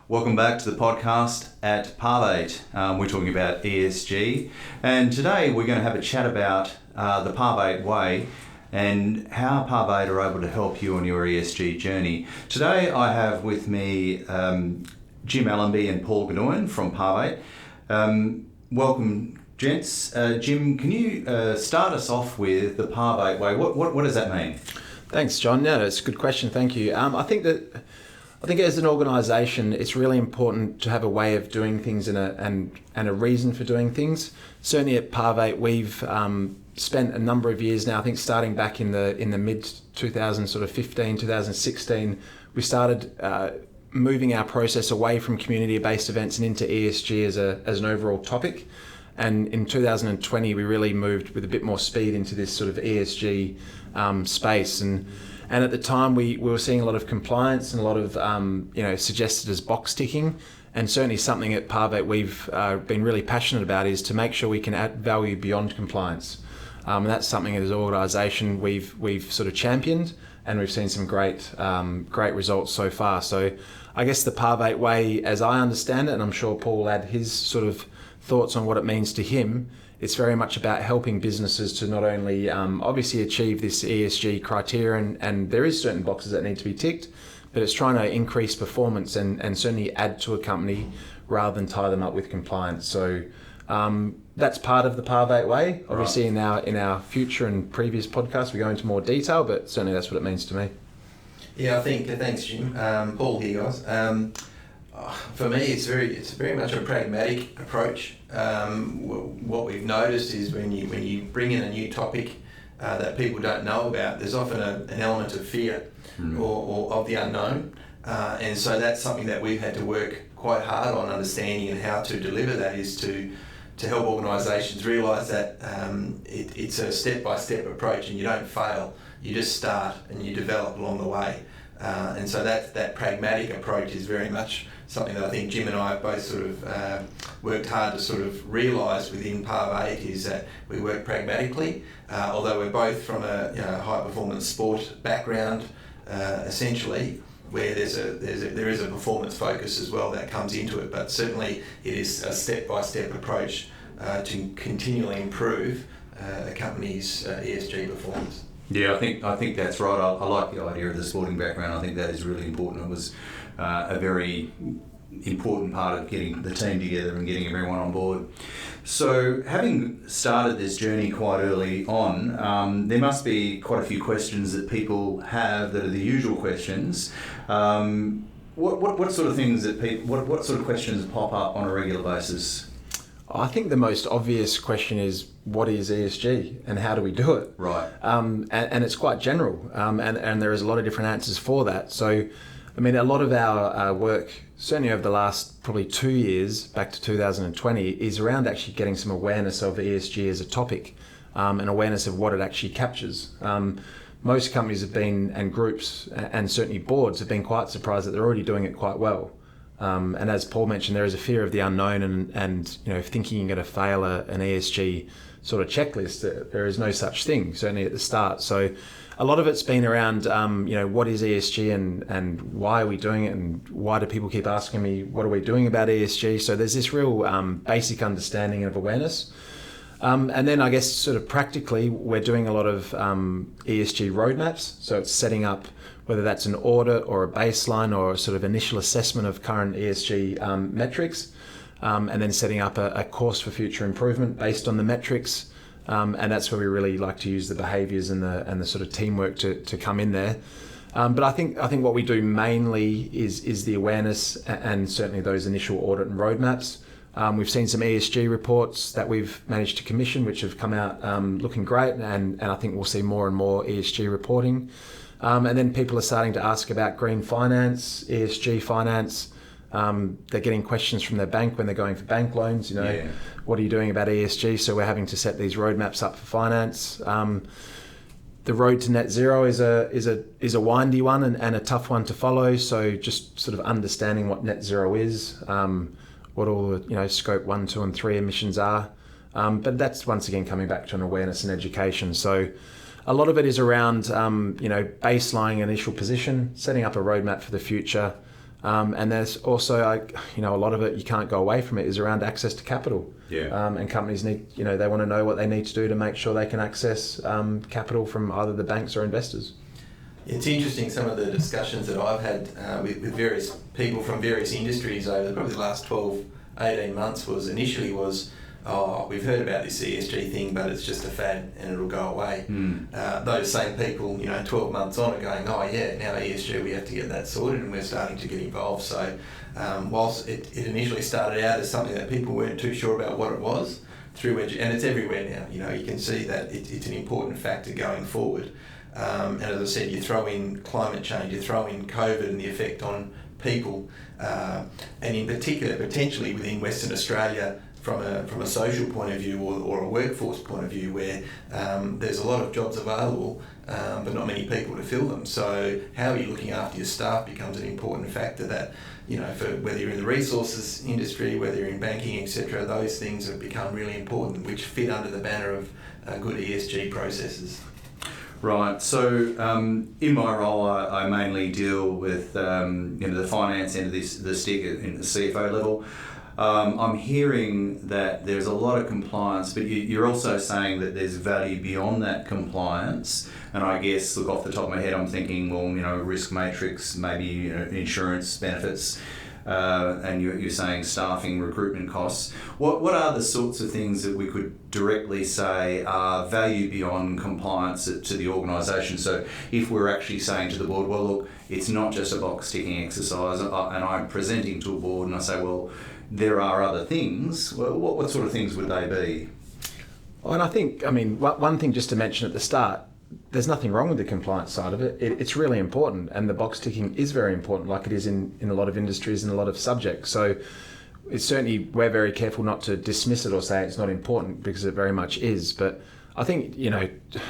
Welcome back to the podcast at Parvate. We're talking about ESG, and today we're going to have a chat about the Parvate way and how Parvate are able to help you on your ESG journey. Today I have with me Jim Allenby and Paul Gaudoin from Parvate. Welcome, gents. Jim, can you start us off with the Parvate way? What does that mean? Thanks, John. Yeah, it's a good question. Thank you. I think as an organisation, it's really important to have a way of doing things and a reason for doing things. Certainly at Parvate, we've spent a number of years now. I think starting back in the mid 2015, 2016, we started moving our process away from community-based events and into ESG as an overall topic. And in 2020, we really moved with a bit more speed into this sort of ESG space. And at the time, we were seeing a lot of compliance and a lot of suggested as box ticking. And certainly something at Parvate we've been really passionate about is to make sure we can add value beyond compliance. And that's something as an organisation we've sort of championed, and we've seen some great results so far. So I guess the Parvate way, as I understand it, and I'm sure Paul will add his sort of thoughts on what it means to him, it's very much about helping businesses to not only obviously achieve this ESG criteria, and there is certain boxes that need to be ticked, but it's trying to increase performance and certainly add to a company rather than tie them up with compliance. So that's part of the Parvate way. Obviously, right. in our future and previous podcasts, we go into more detail, but certainly that's what it means to me. Yeah, I think, thanks Jim. Paul here, guys. For me, it's very much a pragmatic approach. What we've noticed is when you bring in a new topic that people don't know about, there's often an element of fear or of the unknown, and so that's something that we've had to work quite hard on understanding, and how to deliver that is to help organisations realise that it's a step-by-step approach, and you don't fail, you just start and you develop along the way. And so that pragmatic approach is very much something that I think Jim and I have both sort of worked hard to sort of realise within Parvate, is that we work pragmatically, although we're both from a high performance sport background, essentially, where there is a performance focus as well that comes into it, but certainly it is a step-by-step approach to continually improve a company's ESG performance. Yeah, I think that's right. I like the idea of the sporting background. I think that is really important. It was a very important part of getting the team together and getting everyone on board. So having started this journey quite early on, there must be quite a few questions that people have that are the usual questions. What sort of things that what sort of questions pop up on a regular basis? I think the most obvious question is, what is ESG and how do we do it? Right. And it's quite general, and there is a lot of different answers for that. So, I mean, a lot of our work, certainly over the last probably 2 years, back to 2020, is around actually getting some awareness of ESG as a topic, and awareness of what it actually captures. Most companies have been, and groups, and certainly boards, have been quite surprised that they're already doing it quite well. And as Paul mentioned, there is a fear of the unknown, and thinking you're going to fail an ESG sort of checklist. There is no such thing, certainly at the start. So a lot of it's been around, what is ESG and why are we doing it, and why do people keep asking me, what are we doing about ESG? So there's this real basic understanding of awareness. And then I guess sort of practically, we're doing a lot of ESG roadmaps. So it's setting up, whether that's an audit or a baseline or a sort of initial assessment of current ESG metrics, and then setting up a course for future improvement based on the metrics. And that's where we really like to use the behaviours and the sort of teamwork to come in there. But I think what we do mainly is the awareness and certainly those initial audit and roadmaps. We've seen some ESG reports that we've managed to commission, which have come out looking great, and I think we'll see more and more ESG reporting. And then people are starting to ask about green finance, ESG finance. They're getting questions from their bank when they're going for bank loans. What are you doing about ESG? So we're having to set these roadmaps up for finance. The road to net zero is a windy one and a tough one to follow. So just sort of understanding what net zero is, what all the scope 1, 2, and 3 emissions are. But that's once again coming back to an awareness and education. So a lot of it is around baselining initial position, setting up a roadmap for the future, And there's also, a lot of it, you can't go away from it, is around access to capital. Yeah. And companies need, they want to know what they need to do to make sure they can access capital from either the banks or investors. It's interesting, some of the discussions that I've had with various people from various industries over probably the last 12, 18 months initially was, we've heard about this ESG thing, but it's just a fad and it'll go away. Those same people, 12 months on are going, now ESG, we have to get that sorted, and we're starting to get involved. So whilst it initially started out as something that people weren't too sure about what it was, and it's everywhere now, you can see that it's an important factor going forward. And as I said, you throw in climate change, you throw in COVID and the effect on people, and in particular, potentially within Western Australia, from a social point of view or a workforce point of view, where there's a lot of jobs available, but not many people to fill them. So how are you looking after your staff becomes an important factor that, for whether you're in the resources industry, whether you're in banking, etc., those things have become really important, which fit under the banner of good ESG processes. Right. So in my role, I mainly deal with the finance end of the stick in the CFO level. I'm hearing that there's a lot of compliance, but you're also saying that there's value beyond that compliance. And I guess, look, off the top of my head, I'm thinking, risk matrix, maybe insurance benefits, and you're saying staffing, recruitment costs. What are the sorts of things that we could directly say are value beyond compliance to the organisation? So if we're actually saying to the board, well, look, it's not just a box ticking exercise, and I'm presenting to a board and I say, well, there are other things. Well, what sort of things would they be? Well, and I think, one thing just to mention at the start, there's nothing wrong with the compliance side of it. It's really important, and the box ticking is very important, like it is in a lot of industries and a lot of subjects. So it's certainly, we're very careful not to dismiss it or say it's not important, because it very much is. But I think,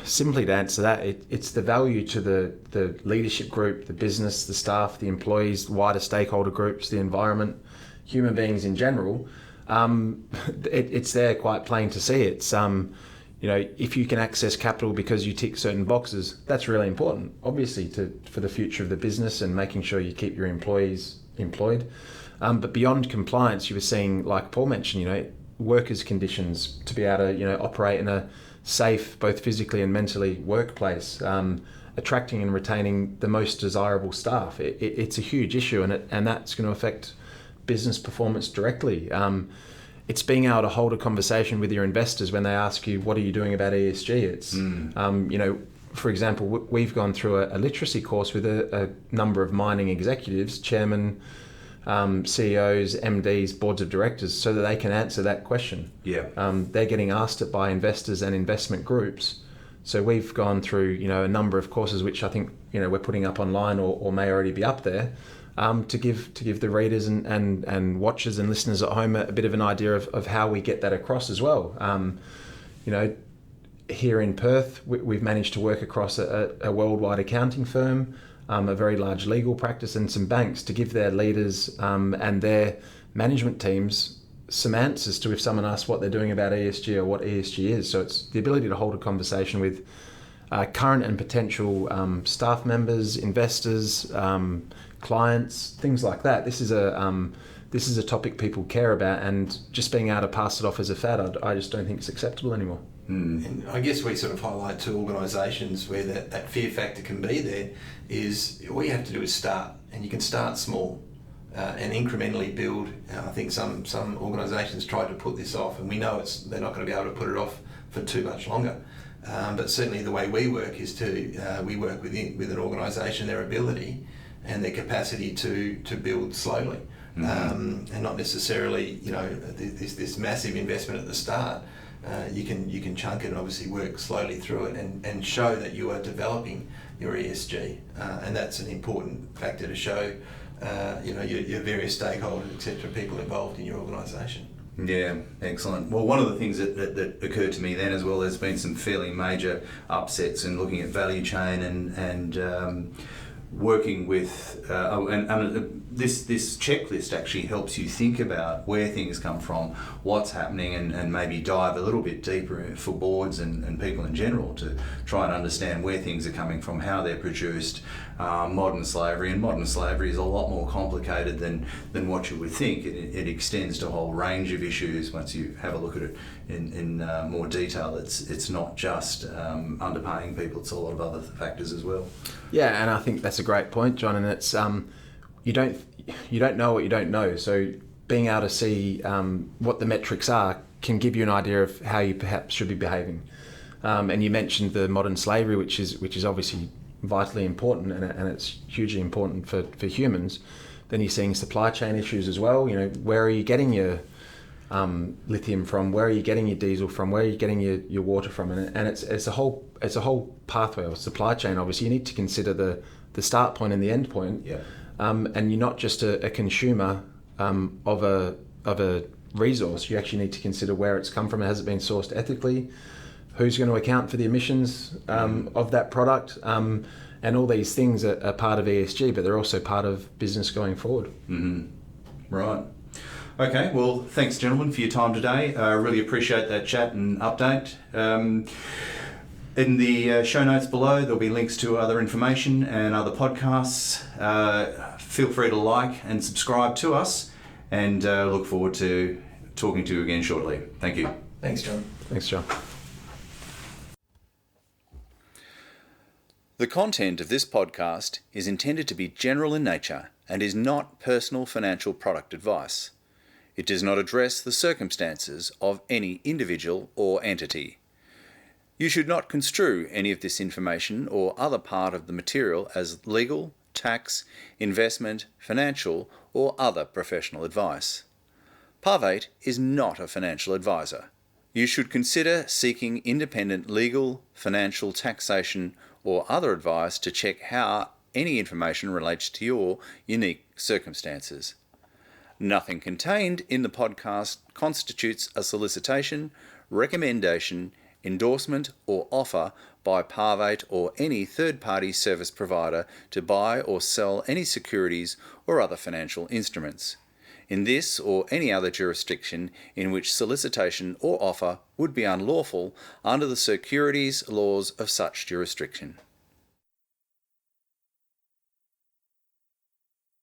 simply to answer that, it's the value to the leadership group, the business, the staff, the employees, wider stakeholder groups, the environment, human beings in general. It's there quite plain to see. It's if you can access capital because you tick certain boxes, that's really important, obviously, for the future of the business and making sure you keep your employees employed. But beyond compliance, you were seeing, like Paul mentioned, workers' conditions to be able to operate in a safe, both physically and mentally, workplace. Attracting and retaining the most desirable staff. It's a huge issue, and that's going to affect business performance directly. It's being able to hold a conversation with your investors when they ask you, what are you doing about ESG? It's, for example, we've gone through a literacy course with a number of mining executives, chairmen, CEOs, MDs, boards of directors, so that they can answer that question. Yeah. They're getting asked it by investors and investment groups. So we've gone through, a number of courses, which I think, we're putting up online or may already be up there, to give the readers and watchers and listeners at home a bit of an idea of how we get that across as well. Here in Perth, we've managed to work across a worldwide accounting firm, a very large legal practice, and some banks to give their leaders and their management teams some answers to if someone asks what they're doing about ESG or what ESG is. So it's the ability to hold a conversation with current and potential staff members, investors, clients, things like that. This is a topic people care about, and just being able to pass it off as a fad, I just don't think it's acceptable anymore. And I guess we sort of highlight to organisations where that fear factor can be there is all you have to do is start, and you can start small and incrementally build. I think some organisations try to put this off, and we know they're not going to be able to put it off for too much longer. But certainly the way we work is we work with an organisation, their ability and their capacity to build slowly, and not necessarily this massive investment at the start. You can chunk it and obviously work slowly through it and show that you are developing your ESG, and that's an important factor to show your various stakeholders, etc., people involved in your organisation. Yeah, excellent. Well, one of the things that occurred to me then as well, there's been some fairly major upsets in looking at value chain and working with, and this checklist actually helps you think about where things come from, what's happening, and maybe dive a little bit deeper for boards and people in general to try and understand where things are coming from, how they're produced. Modern slavery is a lot more complicated than what you would think. It extends to a whole range of issues once you have a look at it in more detail. It's not just underpaying people, it's a lot of other factors as well. Yeah, and I think that's a great point, John, and it's you don't know what you don't know. So being able to see what the metrics are can give you an idea of how you perhaps should be behaving. And you mentioned the modern slavery, which is obviously vitally important, and it's hugely important for humans. Then you're seeing supply chain issues as well. You know, where are you getting your lithium from? Where are you getting your diesel from? Where are you getting your water from? And it's a whole pathway or supply chain. Obviously, you need to consider the start point and the end point. Yeah. And you're not just a consumer of a resource. You actually need to consider where it's come from. Has it been sourced ethically? Who's going to account for the emissions of that product? And all these things are part of ESG, but they're also part of business going forward. Mm-hmm. Right. Okay, well, thanks, gentlemen, for your time today. I really appreciate that chat and update. In the show notes below, there'll be links to other information and other podcasts. Feel free to like and subscribe to us, and look forward to talking to you again shortly. Thank you. Thanks, John. Thanks, John. The content of this podcast is intended to be general in nature and is not personal financial product advice. It does not address the circumstances of any individual or entity. You should not construe any of this information or other part of the material as legal, tax, investment, financial, or other professional advice. Parvate is not a financial advisor. You should consider seeking independent legal, financial, taxation, or other advice to check how any information relates to your unique circumstances. Nothing contained in the podcast constitutes a solicitation, recommendation, endorsement, or offer by Parvate or any third-party service provider to buy or sell any securities or other financial instruments in this or any other jurisdiction in which solicitation or offer would be unlawful under the securities laws of such jurisdiction.